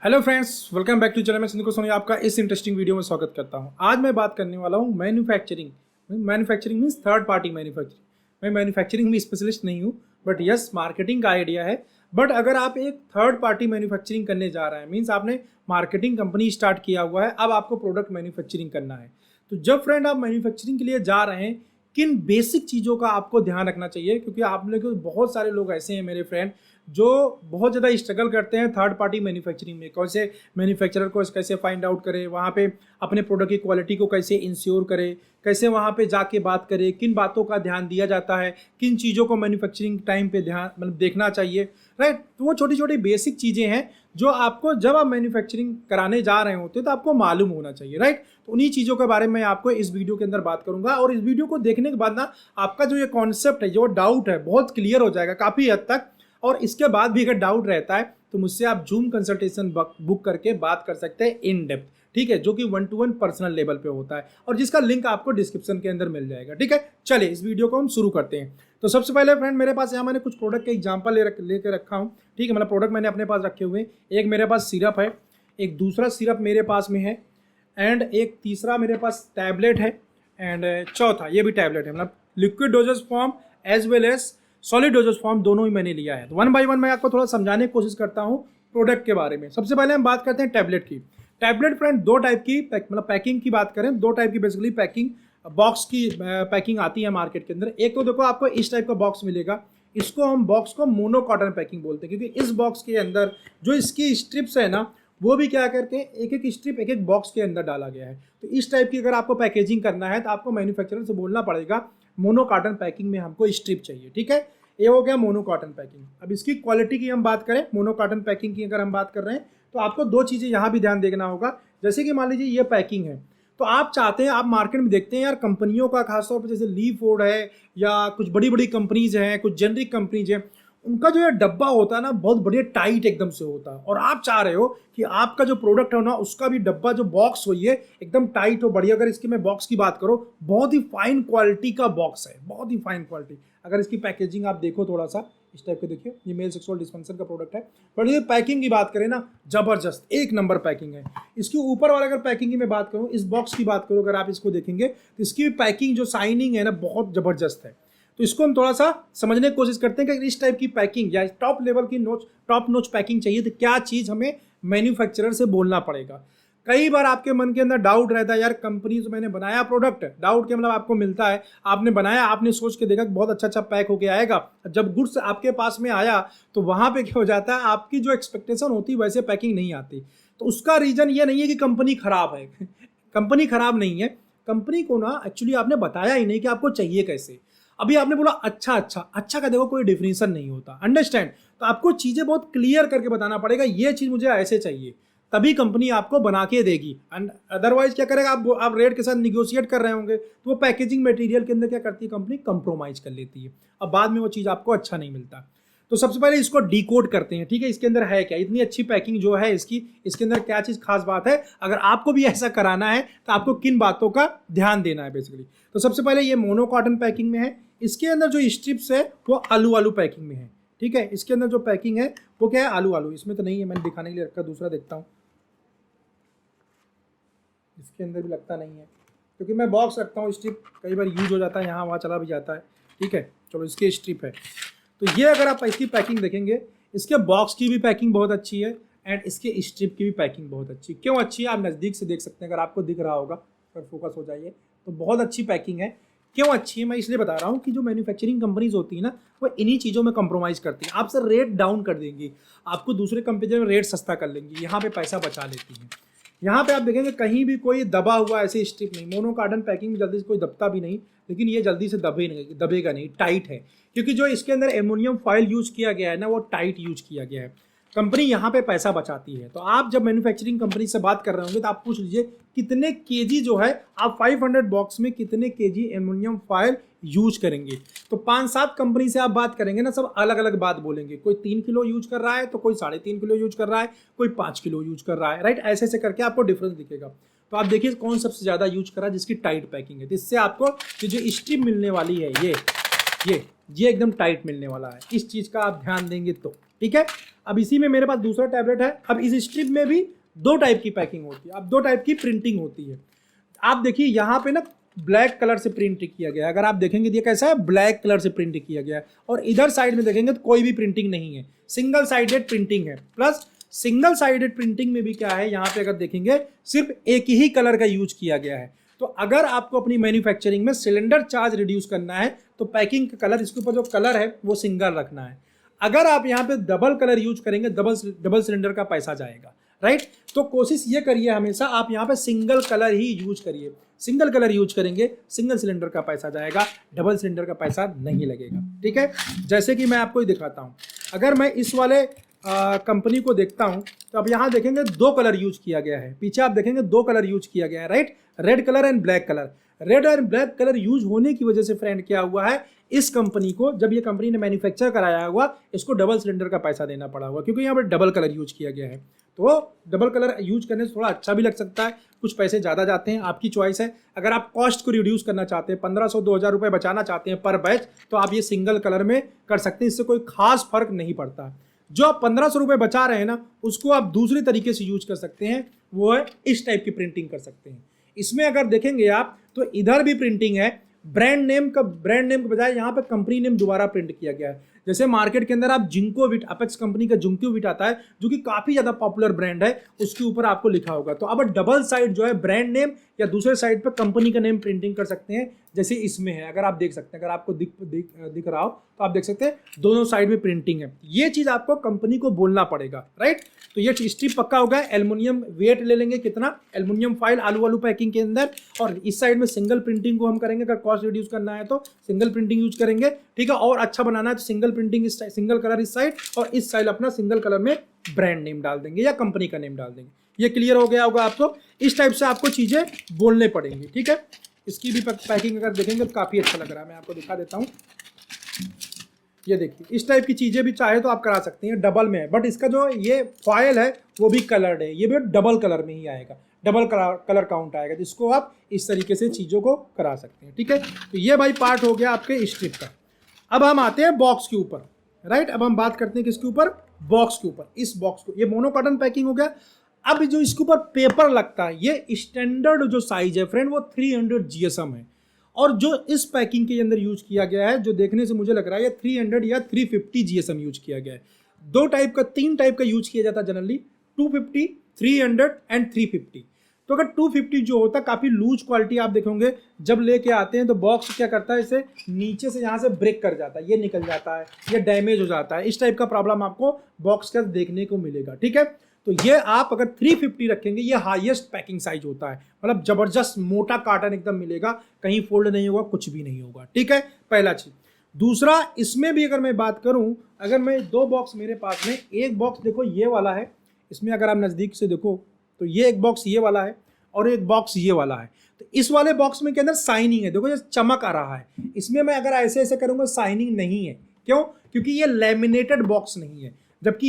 Hello friends, welcome back to channel. मैं संदीप सोनी आपका इस इंटरेस्टिंग वीडियो में स्वागत करता हूं। आज मैं बात करने वाला हूं manufacturing means third party manufacturing. मैं मैन्युफैक्चरिंग में स्पेशलिस्ट नहीं हूं, बट यस मार्केटिंग का आइडिया है। बट अगर आप एक थर्ड पार्टी मैन्युफैक्चरिंग करने जा रहे हैं, मीन्स आपने मार्केटिंग कंपनी स्टार्ट किया हुआ है, अब आपको प्रोडक्ट मैन्युफैक्चरिंग करना है। तो जब फ्रेंड आप मैन्युफैक्चरिंग के लिए जा रहे हैं, किन बेसिक चीज़ों का आपको ध्यान रखना चाहिए, क्योंकि आप लोग बहुत सारे लोग ऐसे हैं मेरे फ्रेंड जो बहुत ज़्यादा स्ट्रगल करते हैं थर्ड पार्टी मैन्युफैक्चरिंग में। कैसे मैन्युफैक्चरर को कैसे फाइंड आउट करें, वहाँ पे अपने प्रोडक्ट की क्वालिटी को कैसे इंश्योर करें, कैसे वहाँ पे जाके बात करें, किन बातों का ध्यान दिया जाता है, किन चीज़ों को मैन्युफैक्चरिंग टाइम पे ध्यान देखना चाहिए, राइट। तो वो छोटी छोटी बेसिक चीज़ें हैं जो आपको जब आप मैन्युफैक्चरिंग कराने जा रहे होते हैं तो आपको मालूम होना चाहिए, राइट। तो उन्हीं चीज़ों के बारे में आपको इस वीडियो के अंदर बात करूंगा, और इस वीडियो को देखने के बाद ना आपका जो ये कॉन्सेप्ट है, जो डाउट है, बहुत क्लियर हो जाएगा काफ़ी हद तक। और इसके बाद भी अगर डाउट रहता है तो मुझसे आप जूम कंसल्टेशन बुक करके बात कर सकते हैं इन डेप्थ, ठीक है, जो कि 1-to-1 पर्सनल लेवल पे होता है, और जिसका लिंक आपको डिस्क्रिप्शन के अंदर मिल जाएगा, ठीक है। चलिए इस वीडियो को हम शुरू करते हैं। तो सबसे पहले फ्रेंड, मेरे पास यहाँ मैंने कुछ प्रोडक्ट के एग्जाम्पल लेके रखा हूँ, ठीक है। मतलब प्रोडक्ट मैंने अपने पास रखे हुए हैं। एक मेरे पास सिरप है, एक दूसरा सिरप मेरे पास में है, एंड एक तीसरा मेरे पास टैबलेट है, एंड चौथा ये भी टैबलेट है। मतलब liquid dosage form as well as solid dosage form दोनों ही मैंने लिया है। तो 1 बाय 1 मैं आपको थोड़ा समझाने की कोशिश करता हूँ प्रोडक्ट के बारे में। सबसे पहले हम बात करते हैं टैबलेट की। टैबलेट फ्रेंड दो टाइप की मतलब पैकिंग की बात करें, दो टाइप की बेसिकली पैकिंग बॉक्स की पैकिंग आती है मार्केट के अंदर। एक तो देखो आपको इस टाइप का बॉक्स मिलेगा, इसको हम बॉक्स को मोनो कॉटन पैकिंग बोलते हैं, क्योंकि इस बॉक्स के अंदर जो इसकी स्ट्रिप्स है ना, वो भी क्या करके एक एक स्ट्रिप एक एक बॉक्स के अंदर डाला गया है। तो इस टाइप की अगर आपको पैकेजिंग करना है तो आपको मैन्युफैक्चरर से बोलना पड़ेगा मोनो कॉटन पैकिंग में हमको स्ट्रिप चाहिए, ठीक है। ये हो गया मोनो कॉटन पैकिंग। अब इसकी क्वालिटी की हम बात करें, मोनो कॉटन पैकिंग की अगर हम बात कर रहे हैं, तो आपको दो चीज़ें यहाँ भी ध्यान देना होगा। जैसे कि मान लीजिए ये पैकिंग है, तो आप चाहते हैं, आप मार्केट में देखते हैं यार कंपनियों का, खासतौर पर जैसे ली फूड है या कुछ बड़ी बड़ी कंपनीज हैं, कुछ जेनरिक कंपनीज हैं, उनका जो है डब्बा होता है ना, बहुत बढ़िया टाइट एकदम से होता है। और आप चाह रहे हो कि आपका जो प्रोडक्ट है ना, उसका भी डब्बा जो बॉक्स हो ये एकदम टाइट हो, बढ़िया। अगर इसकी मैं बॉक्स की बात करूँ, बहुत ही फाइन क्वालिटी का बॉक्स है, बहुत ही फाइन क्वालिटी। अगर इसकी पैकेजिंग आप देखो थोड़ा सा इस टाइप के, देखिए ये मेल सेक्सुअल डिस्पेंसर का प्रोडक्ट है, बट ये पैकिंग की बात करें ना, जबरदस्त एक नंबर पैकिंग है। इसके ऊपर वाला अगर पैकिंग की मैं बात करूँ, इस बॉक्स की बात करूँ, अगर आप इसको देखेंगे तो इसकी पैकिंग जो शाइनिंग है ना, बहुत जबरदस्त है। तो इसको हम थोड़ा सा समझने की कोशिश करते हैं कि इस टाइप की पैकिंग या टॉप लेवल की टॉप नोच पैकिंग चाहिए तो क्या चीज़ हमें मैन्युफैक्चरर से बोलना पड़ेगा। कई बार आपके मन के अंदर डाउट रहता है, यार कंपनी से मैंने बनाया प्रोडक्ट, डाउट के मतलब आपको मिलता है, आपने बनाया, आपने सोच के देखा कि बहुत अच्छा अच्छा पैक होके आएगा, जब गुड्स आपके पास में आया तो वहाँ पे क्या हो जाता है, आपकी जो एक्सपेक्टेशन होती है वैसे पैकिंग नहीं आती। तो उसका रीज़न ये नहीं है कि कंपनी खराब है कंपनी खराब नहीं है, कंपनी को ना एक्चुअली आपने बताया ही नहीं कि आपको चाहिए कैसे। अभी आपने बोला अच्छा अच्छा अच्छा का देखो कोई डिफिनेशन नहीं होता, अंडरस्टैंड। तो आपको चीज़ें बहुत क्लियर करके बताना पड़ेगा, ये चीज़ मुझे ऐसे चाहिए, तभी कंपनी आपको बना के देगी। एंड अदरवाइज क्या करेगा, आप रेट के साथ निगोशिएट कर रहे होंगे तो वो पैकेजिंग मटेरियल के अंदर क्या करती है कंपनी, कंप्रोमाइज कर लेती है। अब बाद में वो चीज़ आपको अच्छा नहीं मिलता। तो सबसे पहले इसको डिकोड करते हैं, ठीक है। इसके अंदर है क्या, इतनी अच्छी पैकिंग जो है इसकी, इसके अंदर क्या चीज़ खास बात है, अगर आपको भी ऐसा कराना है तो आपको किन बातों का ध्यान देना है बेसिकली। तो सबसे पहले ये मोनो कॉटन पैकिंग में है। इसके अंदर जो स्ट्रिप्स है वो आलू आलू पैकिंग में है, ठीक है। इसके अंदर जो पैकिंग है वो क्या है, आलू आलू। इसमें तो नहीं है, मैंने दिखाने के लिए रखा, दूसरा देखता हूँ। इसके अंदर भी लगता नहीं है, क्योंकि मैं बॉक्स रखता हूँ, स्ट्रिप कई बार यूज हो जाता है, यहाँ वहाँ चला भी जाता है, ठीक है। चलो इसकी स्ट्रिप है। तो ये अगर आप इसकी पैकिंग देखेंगे, इसके बॉक्स की भी पैकिंग बहुत अच्छी है, एंड इसके स्ट्रिप की भी पैकिंग बहुत अच्छी। क्यों अच्छी है, आप नज़दीक से देख सकते हैं, अगर आपको दिख रहा होगा, अगर फोकस हो जाइए, तो बहुत अच्छी पैकिंग है। क्यों अच्छी है, मैं इसलिए बता रहा हूँ कि जो मैन्युफैक्चरिंग कंपनीज होती है ना, वो इन्हीं चीज़ों में कंप्रोमाइज़ करती हैं। आपसे रेट डाउन कर देंगी, आपको दूसरे कंपनी में रेट सस्ता कर लेंगी, यहाँ पे पैसा बचा लेती हैं। यहाँ पे आप देखेंगे कहीं भी कोई दबा हुआ ऐसे स्ट्रिप नहीं, मोनो कार्टन पैकिंग में जल्दी से कोई दबता भी नहीं, लेकिन ये जल्दी से दबेगा नहीं, टाइट है, क्योंकि जो इसके अंदर एल्युमिनियम फॉइल यूज किया गया है ना, वो टाइट यूज किया गया है। कंपनी यहाँ पे पैसा बचाती है। तो आप जब मैन्युफैक्चरिंग कंपनी से बात कर रहे होंगे तो आप पूछ लीजिए कितने केजी जो है, आप 500 बॉक्स में कितने केजी एल्युमिनियम फॉइल यूज करेंगे। तो 5-7 कंपनी से आप बात करेंगे ना, सब अलग अलग बात बोलेंगे। कोई 3 किलो यूज कर रहा है, तो कोई 3.5 किलो यूज कर रहा है, कोई 5 किलो यूज कर रहा है, राइट। ऐसे ऐसे करके आपको डिफरेंस दिखेगा। तो आप देखिए कौन सबसे ज़्यादा यूज कर रहा है, जिसकी टाइट पैकिंग है। तो इससे आपको जो स्ट्रिप मिलने वाली है ये एकदम टाइट मिलने वाला है। इस चीज़ का आप ध्यान देंगे तो ठीक है। अब इसी में मेरे पास दूसरा टैबलेट है। अब इस स्ट्रिप में भी दो टाइप की पैकिंग होती है, अब दो टाइप की प्रिंटिंग होती है। आप देखिए यहाँ पे ना ब्लैक कलर से प्रिंट किया गया है, अगर आप देखेंगे ये कैसा है, ब्लैक कलर से प्रिंट किया गया है। और इधर साइड में देखेंगे तो कोई भी प्रिंटिंग नहीं है, सिंगल साइडेड प्रिंटिंग है। प्लस सिंगल साइडेड प्रिंटिंग में भी क्या है, यहाँ पे अगर देखेंगे सिर्फ एक ही कलर का यूज किया गया है। तो अगर आपको अपनी मैन्युफैक्चरिंग में सिलेंडर चार्ज रिड्यूस करना है तो पैकिंग का कलर, इसके ऊपर जो कलर है वो सिंगल रखना है। अगर आप यहाँ पे डबल कलर यूज करेंगे डबल सिलेंडर का पैसा जाएगा, राइट। तो कोशिश ये करिए हमेशा आप यहाँ पे सिंगल कलर ही यूज करिए। सिंगल कलर यूज करेंगे सिंगल सिलेंडर का पैसा जाएगा, डबल सिलेंडर का पैसा नहीं लगेगा, ठीक है। जैसे कि मैं आपको ही दिखाता हूँ, अगर मैं इस वाले कंपनी को देखता हूँ तो अब यहाँ देखेंगे दो कलर यूज किया गया है। पीछे आप देखेंगे दो कलर यूज किया गया है, right, red colour and black colour. Red और ब्लैक कलर यूज होने की वजह से फ्रेंड क्या हुआ है, इस कंपनी को जब ये कंपनी ने मैन्युफैक्चर कराया हुआ, इसको डबल सिलेंडर का पैसा देना पड़ा हुआ, क्योंकि यहाँ पर डबल कलर यूज किया गया है। तो डबल कलर यूज करने से थोड़ा अच्छा भी लग सकता है, कुछ पैसे ज़्यादा जाते हैं, आपकी चॉइस है। अगर आप कॉस्ट को रिड्यूस करना चाहते हैं, 1500-2000 रुपये बचाना चाहते हैं पर बैच, तो आप ये सिंगल कलर में कर सकते हैं, इससे कोई खास फर्क नहीं पड़ता। जो आप 1500 रुपये बचा रहे हैं ना, उसको आप दूसरे तरीके से यूज कर सकते हैं, वो है इस टाइप की प्रिंटिंग कर सकते हैं। इसमें अगर देखेंगे आप तो इधर भी प्रिंटिंग है, ब्रांड नेम के बजाय यहाँ पे कंपनी नेम दोबारा प्रिंट किया गया है। जैसे मार्केट के अंदर आप जिंकोविट, अपेक्स कंपनी का जिंकोविट आता है, जो कि काफ़ी ज़्यादा पॉपुलर ब्रांड है, उसके ऊपर आपको लिखा होगा। तो अब डबल साइड जो है ब्रांड नेम या दूसरे साइड पे कंपनी का नेम प्रिंटिंग कर सकते हैं, जैसे इसमें है। अगर आप देख सकते हैं, अगर आपको दिख रहा हो तो आप देख सकते हैं दोनों साइड में प्रिंटिंग है। ये चीज़ आपको कंपनी को बोलना पड़ेगा, राइट। तो ये स्ट्रिप पक्का होगा। एल्युमिनियम वेट ले लेंगे कितना, एल्युमिनियम फाइल आलू पैकिंग के अंदर, और इस साइड में सिंगल प्रिंटिंग को हम करेंगे। अगर कॉस्ट रिड्यूस करना है तो सिंगल प्रिंटिंग यूज करेंगे, ठीक है। और अच्छा बनाना है तो सिंगल प्रिंटिंग इस साइड, सिंगल कलर इस साइड, और इस साइड अपना सिंगल कलर में ब्रांड नेम डाल देंगे या कंपनी का नेम डाल देंगे। ये क्लियर हो गया होगा आपको। इस टाइप से आपको चीज़ें बोलने पड़ेंगी, ठीक है। इसकी भी पैकिंग अगर देखेंगे तो काफ़ी अच्छा लग रहा है, मैं आपको दिखा देता हूँ। ये देखिए, इस टाइप की चीज़ें भी चाहे तो आप करा सकते हैं, डबल में है, बट इसका जो ये फॉयल है वो भी कलर्ड है, ये भी डबल कलर में ही आएगा, डबल कलर काउंट आएगा, जिसको आप इस तरीके से चीज़ों को करा सकते हैं, ठीक है। तो ये भाई पार्ट हो गया आपके स्ट्रिप का। अब हम आते हैं बॉक्स के ऊपर, राइट। अब हम बात करते हैं किसके ऊपर, बॉक्स के ऊपर। इस बॉक्स को, ये मोनो कॉटन पैकिंग हो गया। अब जो इसके ऊपर पेपर लगता है, ये स्टैंडर्ड जो साइज है फ्रेंड वो 300 GSM है, और जो इस पैकिंग के अंदर यूज किया गया है, जो देखने से मुझे लग रहा है ये 300 या 350 GSM यूज किया गया है। तीन टाइप का यूज किया जाता है जनरली, 250, 300 एंड 350। तो अगर 250 जो होता है काफ़ी लूज क्वालिटी, आप देखोगे जब लेके आते हैं तो बॉक्स क्या करता है, इसे नीचे से यहाँ से ब्रेक कर जाता है, ये निकल जाता है, ये डैमेज हो जाता है। इस टाइप का प्रॉब्लम आपको बॉक्स का देखने को मिलेगा, ठीक है। तो ये आप अगर 350 रखेंगे, ये हाईएस्ट पैकिंग साइज होता है, मतलब जबरदस्त मोटा कार्टन एकदम मिलेगा, कहीं फोल्ड नहीं होगा, कुछ भी नहीं होगा, ठीक है। पहला चीज। दूसरा, इसमें भी अगर मैं बात करूं, अगर मैं दो बॉक्स मेरे पास में, एक बॉक्स देखो ये वाला है, इसमें अगर आप नज़दीक से देखो तो ये एक बॉक्स ये वाला है और एक बॉक्स ये वाला है। तो इस वाले बॉक्स में के अंदर साइनिंग है, देखो ये चमक आ रहा है। इसमें मैं अगर ऐसे ऐसे करूँगा साइनिंग नहीं है, क्यों? क्योंकि ये लैमिनेटेड बॉक्स नहीं है, जबकि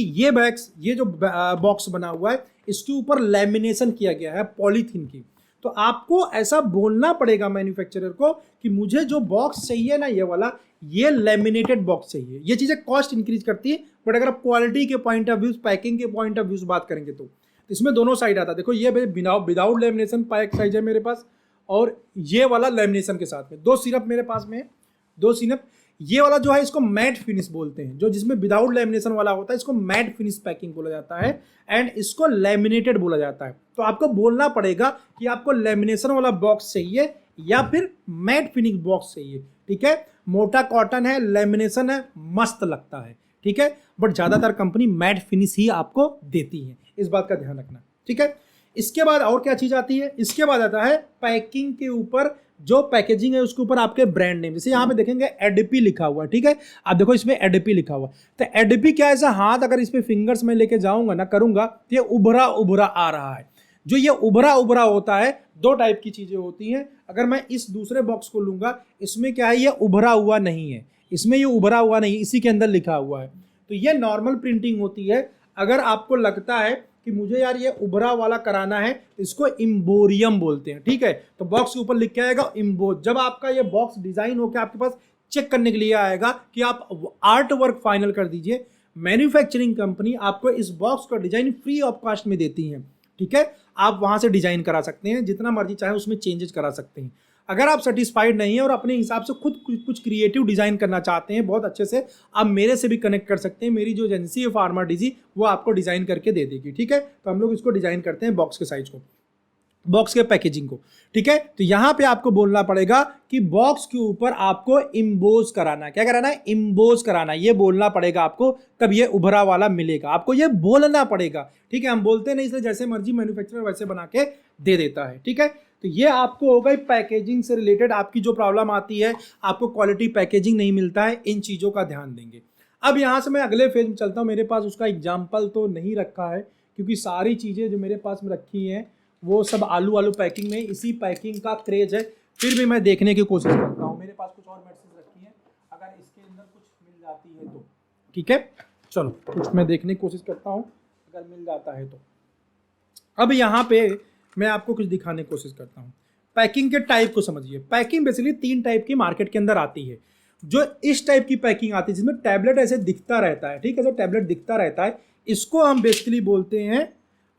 ये जो बॉक्स बना हुआ है इसके ऊपर लैमिनेशन किया गया है पॉलीथीन की। तो आपको ऐसा बोलना पड़ेगा मैन्युफैक्चरर को कि मुझे जो बॉक्स चाहिए ना, ये वाला, ये लैमिनेटेड बॉक्स चाहिए। ये चीज़ें कॉस्ट इंक्रीज करती है, बट अगर आप क्वालिटी के पॉइंट ऑफ व्यू, पैकिंग के पॉइंट ऑफ व्यू से बात करेंगे तो इसमें दोनों साइड आता है। देखो ये विदाउट लैमिनेशन पैक साइज है मेरे पास, और ये वाला लैमिनेशन के साथ में। दो सिरप मेरे पास में है, दो सिरप। ये वाला जो है इसको मैट फिनिश बोलते हैं, जो जिसमें विदाउट लैमिनेशन वाला होता है इसको मैट फिनिश पैकिंग बोला जाता है, एंड इसको लैमिनेटेड बोला जाता है। तो आपको बोलना पड़ेगा कि आपको लैमिनेशन वाला बॉक्स चाहिए या फिर मैट फिनिश बॉक्स चाहिए, ठीक है। मोटा कॉटन है, लैमिनेशन है, मस्त लगता है, ठीक है, बट ज़्यादातर कंपनी मैट फिनिश ही आपको देती है, इस बात का ध्यान रखना, ठीक है। इसके बाद और क्या चीज़ आती है, इसके बाद आता है पैकिंग के ऊपर जो पैकेजिंग है उसके ऊपर आपके ब्रांड नेम। जैसे यहाँ पे देखेंगे एडीपी लिखा हुआ है, ठीक है। आप देखो इसमें एडीपी लिखा हुआ है, तो एडीपी क्या है, ऐसा हाथ अगर इस पे फिंगर्स में लेके जाऊंगा ना, करूंगा, तो ये उभरा उभरा आ रहा है। जो ये उभरा उभरा होता है, दो टाइप की चीजें होती हैं। अगर मैं इस दूसरे बॉक्स को लूंगा, इसमें क्या है, ये उभरा हुआ नहीं है, इसमें ये उभरा हुआ नहीं, इसी के अंदर लिखा हुआ है। तो ये नॉर्मल प्रिंटिंग होती है। अगर आपको लगता है कि मुझे यार ये उभरा वाला कराना है, इसको इम्बोरियम बोलते हैं, ठीक है। तो बॉक्स के ऊपर लिख के आएगा इम्बो। जब आपका ये बॉक्स डिजाइन होकर आपके पास चेक करने के लिए आएगा कि आप आर्ट वर्क फाइनल कर दीजिए, मैन्युफैक्चरिंग कंपनी आपको इस बॉक्स का डिजाइन फ्री ऑफ कॉस्ट में देती है, ठीक है। आप वहां से डिजाइन करा सकते हैं, जितना मर्जी चाहे उसमें चेंजेस करा सकते हैं। अगर आप सेटिस्फाइड नहीं है और अपने हिसाब से खुद कुछ क्रिएटिव डिजाइन करना चाहते हैं बहुत अच्छे से, आप मेरे से भी कनेक्ट कर सकते हैं। मेरी जो एजेंसी है फार्मा डीजी, वो आपको डिजाइन करके दे देगी, ठीक है। तो हम लोग इसको डिजाइन करते हैं बॉक्स के साइज को, बॉक्स के पैकेजिंग को, ठीक है। तो यहां पे आपको बोलना पड़ेगा कि बॉक्स के ऊपर आपको इम्बोज कराना है। क्या कराना है? इम्बोज कराना है। ये बोलना पड़ेगा आपको, तब ये उभरा वाला मिलेगा। आपको ये बोलना पड़ेगा, ठीक है। हम बोलते नहीं, इसलिए जैसे मर्जी मैन्युफैक्चरर वैसे बना के दे देता है, ठीक है। तो ये आपको हो गई पैकेजिंग से रिलेटेड आपकी जो प्रॉब्लम आती है, आपको क्वालिटी पैकेजिंग नहीं मिलता है, इन चीज़ों का ध्यान देंगे। अब यहाँ से मैं अगले फेज में चलता हूँ। मेरे पास उसका एग्जाम्पल तो नहीं रखा है, क्योंकि सारी चीज़ें जो मेरे पास में रखी हैं वो सब आलू पैकिंग में, इसी पैकिंग का क्रेज है। फिर भी मैं देखने की कोशिश करता हूँ। मेरे पास कुछ और मेडिसिन रखी है, अगर इसके अंदर कुछ मिल जाती है तो ठीक है। चलो कुछ मैं देखने की कोशिश करता हूँ, अगर मिल जाता है तो। अब यहाँ पे मैं आपको कुछ दिखाने की कोशिश करता हूँ। पैकिंग के टाइप को समझिए। पैकिंग बेसिकली 3 टाइप की मार्केट के अंदर आती है। जो इस टाइप की पैकिंग आती है जिसमें टैबलेट ऐसे दिखता रहता है, ठीक है, ऐसे टैबलेट दिखता रहता है, इसको हम बेसिकली बोलते हैं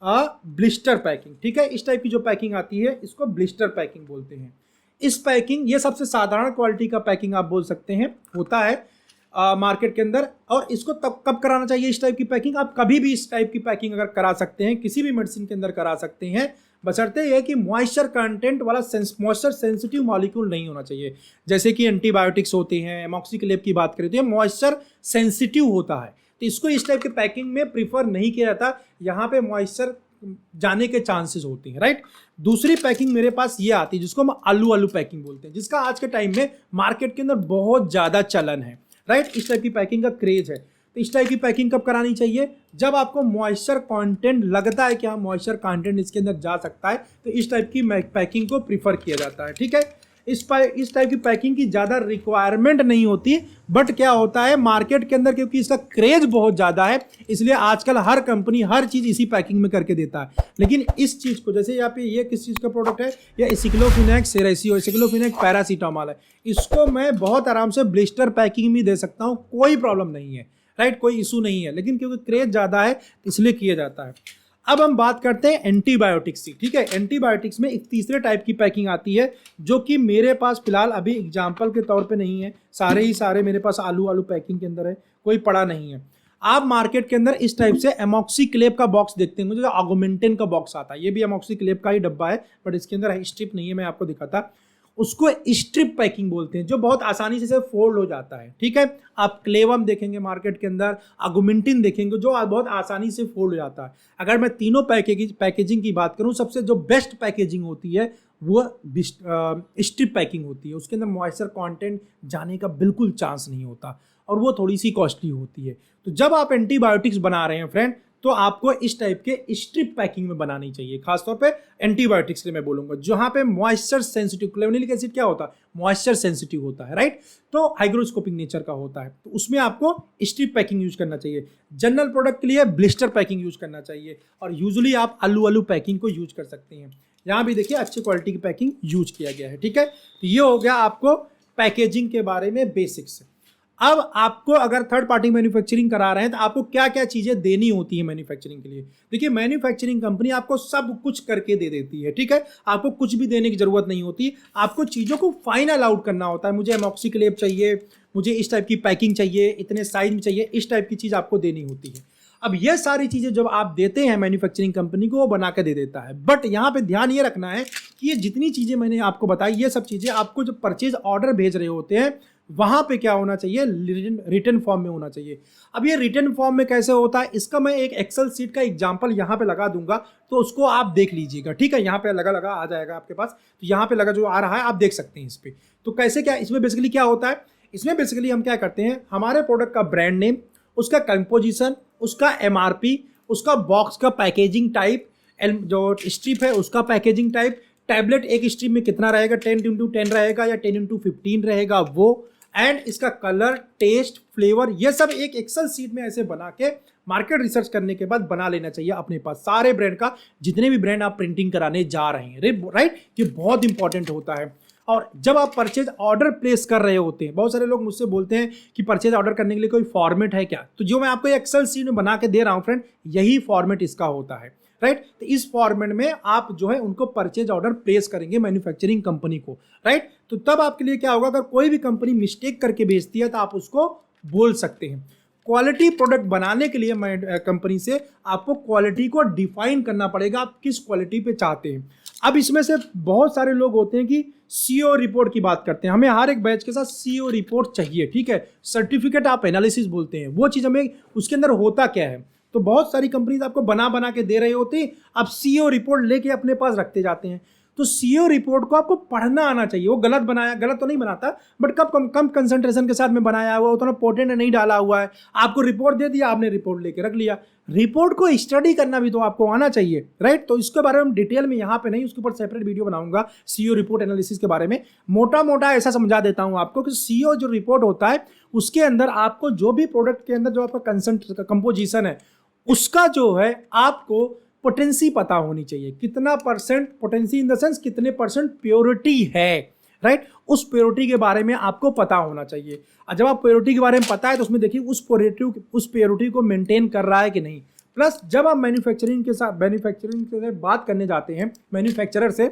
ब्लिस्टर पैकिंग, ठीक है। इस टाइप की जो पैकिंग आती है इसको ब्लिस्टर पैकिंग बोलते हैं। इस पैकिंग, ये सबसे साधारण क्वालिटी का पैकिंग आप बोल सकते हैं, होता है मार्केट के अंदर। और इसको तब कब कराना चाहिए इस टाइप की पैकिंग? आप कभी भी इस टाइप की पैकिंग अगर करा सकते हैं, किसी भी मेडिसिन के अंदर करा सकते हैं, बशर्ते यह कि मॉइस्चर कंटेंट वाला मॉइस्चर सेंसिटिव मॉलिक्यूल नहीं होना चाहिए। जैसे कि एंटीबायोटिक्स होते हैं, एमॉक्सिक्लेब की बात करें तो ये मॉइस्चर सेंसिटिव होता है, तो इसको इस टाइप के पैकिंग में प्रीफर नहीं किया जाता। यहाँ पे मॉइस्चर जाने के चांसेस होते हैं, राइट। दूसरी पैकिंग मेरे पास ये आती है जिसको हम आलू पैकिंग बोलते हैं, जिसका आज के टाइम में मार्केट के अंदर बहुत ज़्यादा चलन है, राइट। इस टाइप की पैकिंग का क्रेज है। तो इस टाइप की पैकिंग कब करानी चाहिए? जब आपको मॉइस्चर कंटेंट लगता है कि हाँ मॉइस्चर कंटेंट इसके अंदर जा सकता है, तो इस टाइप की पैकिंग को प्रीफर किया जाता है, ठीक है। इस टाइप की पैकिंग की ज़्यादा रिक्वायरमेंट नहीं होती, बट क्या होता है मार्केट के अंदर, क्योंकि इसका क्रेज बहुत ज़्यादा है, इसलिए आजकल हर कंपनी हर चीज़ इसी पैकिंग में करके देता है। लेकिन इस चीज़ को, जैसे यहाँ पे ये किस चीज़ का प्रोडक्ट है, या एसिक्लोफिनेक सेरेसियो, एसिक्लोफिनेक पैरासीटामोल है, इसको मैं बहुत आराम से ब्लिस्टर पैकिंग में दे सकता हूँ, कोई प्रॉब्लम नहीं है, राइट, कोई इशू नहीं है। लेकिन क्योंकि क्रेज ज़्यादा है इसलिए किया जाता है। अब हम बात करते हैं एंटीबायोटिक्स की, ठीक है। एंटीबायोटिक्स में एक तीसरे टाइप की पैकिंग आती है, जो कि मेरे पास फिलहाल अभी एग्जाम्पल के तौर पे नहीं है। सारे मेरे पास आलू पैकिंग के अंदर है, कोई पड़ा नहीं है। आप मार्केट के अंदर इस टाइप से एमॉक्सिक्लेब का बॉक्स देखते हैं, मुझे जो ऑगमेंटिन का बॉक्स आता है, ये भी एमॉक्सिक्लेब का ही डब्बा है, बट इसके अंदर स्ट्रिप नहीं है, मैं आपको दिखाता। उसको स्ट्रिप पैकिंग बोलते हैं, जो बहुत आसानी से फोल्ड हो जाता है, ठीक है। आप क्लेवम देखेंगे मार्केट के अंदर, आगुमेंटिन देखेंगे, जो बहुत आसानी से फोल्ड हो जाता है। अगर मैं तीनों पैकेजिंग की बात करूं, सबसे जो बेस्ट पैकेजिंग होती है वो स्ट्रिप पैकिंग होती है। उसके अंदर मॉइस्चर कंटेंट जाने का बिल्कुल चांस नहीं होता, और वो थोड़ी सी कॉस्टली होती है। तो जब आप एंटीबायोटिक्स बना रहे हैं फ्रेंड, तो आपको इस टाइप के स्ट्रिप पैकिंग में बनानी चाहिए, खासतौर पे एंटीबायोटिक्स के लिए मैं बोलूंगा, जहां पे मॉइस्चर सेंसिटिव, क्लेवनिक एसिड क्या होता है, मॉइस्चर सेंसिटिव होता है, राइट। तो हाइग्रोस्कोपिक नेचर का होता है, तो उसमें आपको स्ट्रिप पैकिंग यूज करना चाहिए। जनरल प्रोडक्ट के लिए ब्लिस्टर पैकिंग यूज करना चाहिए, और यूजुअली आप आलू पैकिंग को यूज कर सकते हैं। यहाँ भी देखिए अच्छी क्वालिटी की पैकिंग यूज किया गया है, ठीक है। तो ये हो गया आपको पैकेजिंग के बारे में बेसिक्स। अब आपको अगर थर्ड पार्टी मैन्युफैक्चरिंग करा रहे हैं तो आपको क्या क्या चीज़ें देनी होती है मैन्युफैक्चरिंग के लिए। देखिए मैन्युफैक्चरिंग कंपनी आपको सब कुछ करके दे देती है, ठीक है। आपको कुछ भी देने की जरूरत नहीं होती, आपको चीज़ों को फाइनल आउट करना होता है। मुझे एमॉक्सिक्लेब चाहिए, मुझे इस टाइप की पैकिंग चाहिए, इतने साइज में चाहिए, इस टाइप की चीज़ आपको देनी होती है। अब ये सारी चीज़ें जब आप देते हैं मैन्युफैक्चरिंग कंपनी को, वो बना के दे देता है। बट यहाँ पे ध्यान ये रखना है कि ये जितनी चीज़ें मैंने आपको बताई, ये सब चीज़ें आपको जब परचेज ऑर्डर भेज रहे होते हैं, वहां पे क्या होना चाहिए, रिटन फॉर्म में होना चाहिए। अब ये रिटन फॉर्म में कैसे होता है, इसका मैं एक एक्सेल सीट का एग्जांपल यहाँ पे लगा दूंगा, तो उसको आप देख लीजिएगा, ठीक है। यहाँ पे लगा आ जाएगा आपके पास, तो यहाँ पे लगा जो आ रहा है आप देख सकते हैं इस पे। तो कैसे क्या, इसमें बेसिकली क्या होता है, इसमें बेसिकली हम क्या करते हैं, हमारे प्रोडक्ट का ब्रांड नेम, उसका कंपोजिशन, उसका MRP, उसका बॉक्स का पैकेजिंग टाइप, जो स्ट्रिप है उसका पैकेजिंग टाइप, टैबलेट एक स्ट्रिप में कितना रहेगा, 10x10 रहेगा या 10x15 रहेगा वो, एंड इसका कलर, टेस्ट, फ्लेवर, ये सब एक एक्सेल सीट में ऐसे बना के मार्केट रिसर्च करने के बाद बना लेना चाहिए अपने पास, सारे ब्रांड का, जितने भी ब्रांड आप प्रिंटिंग कराने जा रहे हैं, राइट। ये बहुत इंपॉर्टेंट होता है। और जब आप परचेज ऑर्डर प्लेस कर रहे होते हैं, बहुत सारे लोग मुझसे बोलते हैं कि परचेज ऑर्डर करने के लिए कोई फॉर्मेट है क्या, तो जो मैं आपको एक्सेल शीट में बना के दे रहा हूं फ्रेंड, यही फॉर्मेट इसका होता है, राइट। तो इस फॉर्मेट में आप जो है उनको परचेज ऑर्डर प्लेस करेंगे मैन्युफैक्चरिंग कंपनी को, राइट। तो तब आपके लिए क्या होगा, अगर कोई भी कंपनी मिस्टेक करके भेजती है तो आप उसको बोल सकते हैं। क्वालिटी प्रोडक्ट बनाने के लिए कंपनी से आपको क्वालिटी को डिफाइन करना पड़ेगा, आप किस क्वालिटी पे चाहते हैं। अब इसमें से बहुत सारे लोग होते हैं कि सीओ रिपोर्ट की बात करते हैं, हमें हर एक बैच के साथ सीओ रिपोर्ट चाहिए, ठीक है, सर्टिफिकेट ऑफ एनालिसिस बोलते हैं, वो चीज़ हमें उसके अंदर होता क्या है। तो बहुत सारी कंपनीज आपको बना बना के दे रहे होते हैं, आप सीओ रिपोर्ट लेके अपने पास रखते जाते हैं। तो सीओ रिपोर्ट को आपको पढ़ना आना चाहिए। वो गलत बनाया, गलत तो नहीं बनाता, बट कम कंसंट्रेशन के साथ में बनाया हुआ, उतना पोटेंट नहीं डाला हुआ है, आपको रिपोर्ट दे दिया, आपने रिपोर्ट लेके रख लिया। रिपोर्ट को स्टडी करना भी तो आपको आना चाहिए, राइट। तो इसके बारे में डिटेल में यहाँ पे नहीं, उसके ऊपर सेपरेट वीडियो बनाऊंगा सीओ रिपोर्ट एनालिसिस के बारे में। मोटा मोटा ऐसा समझा देता हूँ आपको कि सीओ जो रिपोर्ट होता है उसके अंदर आपको जो भी प्रोडक्ट के अंदर जो आपका कंपोजिशन है उसका जो है आपको पोटेंसी पता होनी चाहिए, कितना percent potency in the sense कितने परसेंट प्योरिटी है, राइट। उस प्योरिटी के बारे में आपको पता होना चाहिए। और जब आप प्योरिटी के बारे में पता है तो उसमें देखिए उस प्योरिटी को मेंटेन कर रहा है कि नहीं। प्लस जब आप मैन्युफैक्चरिंग से बात करने जाते हैं, मैन्युफैक्चरर से,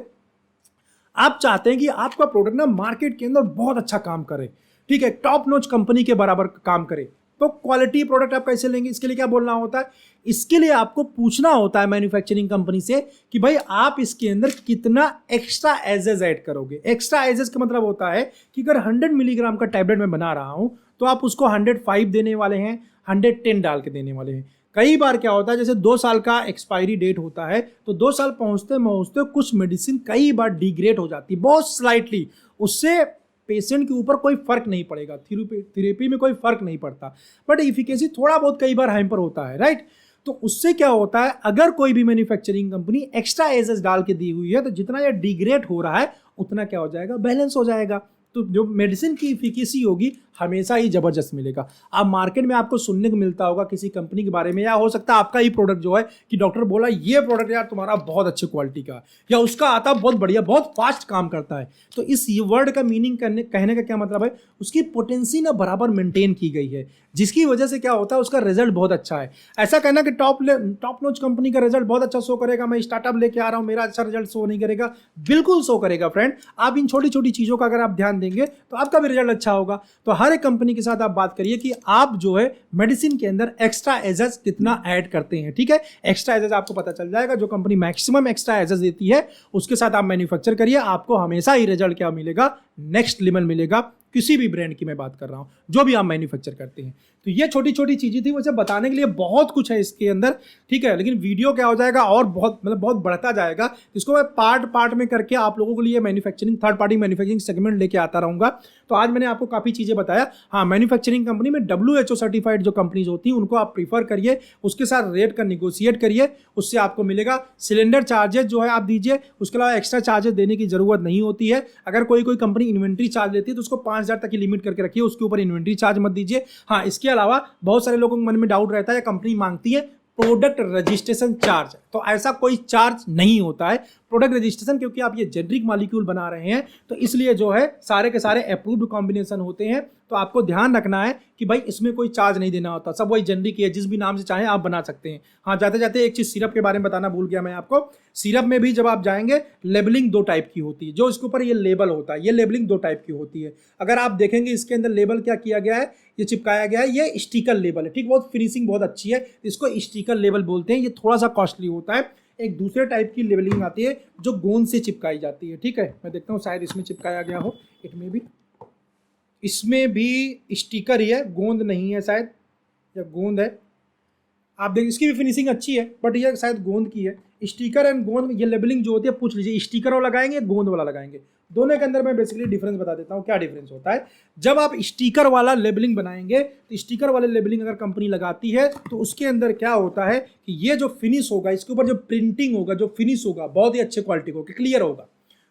आप चाहते हैं कि आपका प्रोडक्ट ना मार्केट के अंदर बहुत अच्छा काम करे, ठीक है, टॉप नॉच कंपनी के बराबर काम करे। तो क्वालिटी प्रोडक्ट आप कैसे लेंगे, इसके लिए क्या बोलना होता है, इसके लिए आपको पूछना होता है मैन्युफैक्चरिंग कंपनी से कि भाई आप इसके अंदर कितना एक्स्ट्रा एजेस ऐड करोगे। एक्स्ट्रा एजेस का मतलब होता है कि अगर 100 मिलीग्राम का टैबलेट मैं बना रहा हूं तो आप उसको 105 देने वाले हैं, 110 डाल के देने वाले हैं। कई बार क्या होता है, जैसे 2 साल का एक्सपायरी डेट होता है तो 2 साल पहुंचते पहुंचते कुछ मेडिसिन कई बार डिग्रेड हो जाती है बहुत स्लाइटली, उससे पेशेंट के ऊपर कोई फर्क नहीं पड़ेगा, थेरेपी में कोई फर्क नहीं पड़ता, बट इफिकेसी थोड़ा बहुत कई बार हैम्पर होता है, राइट। तो उससे क्या होता है, अगर कोई भी मैन्युफैक्चरिंग कंपनी एक्स्ट्रा एजेस डाल के दी हुई है तो जितना ये डिग्रेड हो रहा है उतना क्या हो जाएगा, बैलेंस हो जाएगा। तो जो मेडिसिन की इफिकेसी होगी हमेशा ही जबरदस्त मिलेगा। आप मार्केट में आपको सुनने को मिलता होगा किसी कंपनी के बारे में, या हो सकता है आपका ही प्रोडक्ट जो है कि डॉक्टर बोला ये प्रोडक्ट यार तुम्हारा बहुत अच्छी क्वालिटी का, या उसका आता बहुत बढ़िया, बहुत फास्ट काम करता है। तो इस वर्ड का मीनिंग कहने का क्या मतलब है, उसकी पोटेंसी ना बराबर मेंटेन की गई है, जिसकी वजह से क्या होता है उसका रिजल्ट बहुत अच्छा है। ऐसा कहना कि टॉप नॉच कंपनी का रिजल्ट बहुत अच्छा शो करेगा, मैं स्टार्टअप लेके आ रहा हूँ मेरा अच्छा रिजल्ट शो नहीं करेगा, बिल्कुल शो करेगा फ्रेंड। आप इन छोटी छोटी चीज़ों का अगर आप ध्यान देंगे तो आपका भी रिजल्ट अच्छा होगा। तो हर एक कंपनी के साथ आप बात करिए कि आप जो है मेडिसिन के अंदर एक्स्ट्रा एजेस कितना ऐड करते हैं, ठीक है। एक्स्ट्रा एजेस आपको पता चल जाएगा, जो कंपनी मैक्सिमम एक्स्ट्रा एजेस देती है उसके साथ आप मैन्युफैक्चर करिए, आपको हमेशा ही रिजल्ट क्या मिलेगा, नेक्स्ट लेवल मिलेगा। किसी भी ब्रांड की मैं बात कर रहा हूं, जो भी आप मैन्युफैक्चर करते हैं। तो ये छोटी छोटी चीजें थी, वैसे बताने के लिए बहुत कुछ है इसके अंदर, ठीक है, लेकिन वीडियो क्या हो जाएगा और बहुत बढ़ता जाएगा। इसको मैं पार्ट में करके आप लोगों के लिए manufacturing, third party manufacturing segment लेके आता रहूंगा। तो आज मैंने आपको काफी चीजें बताया। हाँ, मैन्युफैक्चरिंग कंपनी में WHO सर्टिफाइड जो कंपनीज होती हैं उनको आप प्रीफर करिए, उसके साथ रेट का निगोशिएट करिए, उससे आपको मिलेगा। सिलेंडर चार्जेस जो है आप दीजिए, उसके अलावा एक्स्ट्रा चार्जेस देने की जरूरत नहीं होती है। अगर कोई कंपनी इन्वेंट्री चार्ज लेती है तो उसको 5000 तक की लिमिट करके रखिए, उसके ऊपर इन्वेंट्री चार्ज मत दीजिए। हाँ, इसके अलावा बहुत सारे लोगों के मन में डाउट रहता है, कंपनी मांगती है प्रोडक्ट रजिस्ट्रेशन चार्ज, तो ऐसा कोई चार्ज नहीं होता है प्रोडक्ट रजिस्ट्रेशन, क्योंकि आप ये जेनरिक मॉलिक्यूल बना रहे हैं तो इसलिए जो है सारे के सारे अप्रूव्ड कॉम्बिनेशन होते हैं। तो आपको ध्यान रखना है कि भाई इसमें कोई चार्ज नहीं देना होता, सब वही जेनरिक है, जिस भी नाम से चाहें आप बना सकते हैं। हाँ, जाते जाते एक चीज़ सिरप के बारे में बताना भूल गया मैं आपको। सिरप में भी जब आप जाएंगे लेबलिंग 2 टाइप की होती है, जो इसके ऊपर ये लेबल होता है, ये लेबलिंग 2 टाइप की होती है। अगर आप देखेंगे इसके अंदर लेबल क्या किया गया है, ये चिपकाया गया है, ये स्टिकर लेबल है, ठीक, बहुत फिनिशिंग बहुत अच्छी है, इसको स्टिकर लेबल बोलते हैं। ये थोड़ा सा कॉस्टली होता है। एक दूसरे टाइप की लेबलिंग आती है जो गोंद से चिपकाई जाती है, ठीक है, मैं देखता हूँ शायद इसमें चिपकाया गया हो, इसमें भी स्टिकर ही है, गोंद नहीं है शायद, या गोंद है, आप देखिए इसकी भी फिनिशिंग अच्छी है, बट ये शायद गोंद की है। स्टिकर एंड गोंद, ये लेबलिंग जो होती है पूछ लीजिए, स्टिकर वाला लगाएंगे गोंद वाला लगाएंगे, दोनों के अंदर मैं बेसिकली डिफरेंस बता देता हूँ क्या डिफरेंस होता है। जब आप स्टिकर वाला लेबलिंग बनाएंगे तो स्टिकर वाले लेबलिंग अगर कंपनी लगाती है तो उसके अंदर क्या होता है कि ये जो फिनिश होगा, इसके ऊपर जो प्रिंटिंग होगा, जो फिनिश होगा बहुत ही अच्छे क्वालिटी का, क्लियर होगा,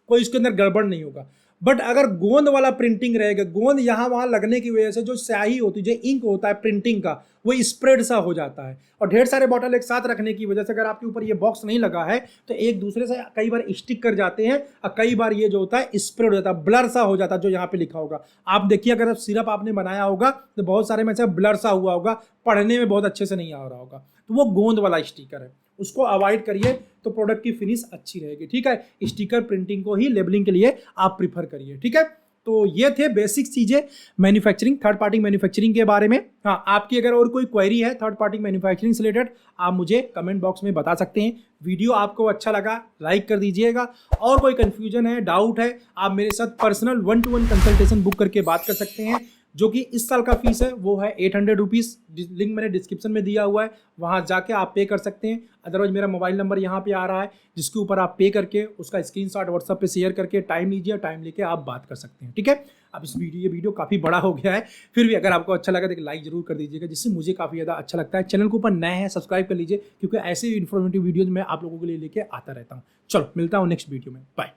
कोई इसके अंदर गड़बड़ नहीं होगा। बट अगर गोंद वाला प्रिंटिंग रहेगा, गोंद यहाँ वहाँ लगने की वजह से जो स्याही होती है, जो इंक होता है प्रिंटिंग का, वो स्प्रेड सा हो जाता है। और ढेर सारे बॉटल एक साथ रखने की वजह से अगर आपके ऊपर ये बॉक्स नहीं लगा है तो एक दूसरे से कई बार स्टिक कर जाते हैं और कई बार ये जो होता है स्प्रेड हो जाता है, ब्लर सा हो जाता है। जो यहाँ पे लिखा होगा आप देखिए, अगर सिरप आपने बनाया होगा तो बहुत सारे में से ब्लर सा हुआ होगा, पढ़ने में बहुत अच्छे से नहीं आ रहा होगा, तो वो गोंद वाला स्टिकर है, उसको अवॉइड करिए तो प्रोडक्ट की फिनिश अच्छी रहेगी। ठीक है, स्टिकर प्रिंटिंग को ही लेबलिंग के लिए आप प्रीफर करिए। ठीक है, तो ये थे बेसिक चीजें मैन्युफैक्चरिंग, थर्ड पार्टी मैन्युफैक्चरिंग के बारे में। हाँ, आपकी अगर और कोई क्वेरी है थर्ड पार्टी मैन्युफैक्चरिंग से रिलेटेड, आप मुझे कमेंट बॉक्स में बता सकते हैं। वीडियो आपको अच्छा लगा लाइक कर दीजिएगा, और कोई कंफ्यूजन है, डाउट है, आप मेरे साथ पर्सनल 1-to-1 कंसल्टेशन बुक करके बात कर सकते हैं, जो कि इस साल का फीस है वो है 800 रुपीज़। लिंक मैंने डिस्क्रिप्शन में दिया हुआ है, वहाँ जाके आप पे कर सकते हैं। अदरवाइज मेरा मोबाइल नंबर यहाँ पे आ रहा है, जिसके ऊपर आप पे करके उसका स्क्रीनशॉट व्हाट्सएप पे शेयर करके टाइम लीजिए, टाइम लेके आप बात कर सकते हैं। ठीक है, अब ये वीडियो काफ़ी बड़ा हो गया है, फिर भी अगर आपको अच्छा लगा तो एक लाइक जरूर कर दीजिएगा, जिससे मुझे काफ़ी ज़्यादा अच्छा लगता है। चैनल के ऊपर नए हैं सब्सक्राइब कर लीजिए, क्योंकि ऐसे इन्फॉर्मेटिव वीडियोज़ मैं आप लोगों के लिए लेके आता रहता हूँ। चलो मिलता हूँ नेक्स्ट वीडियो में, बाय।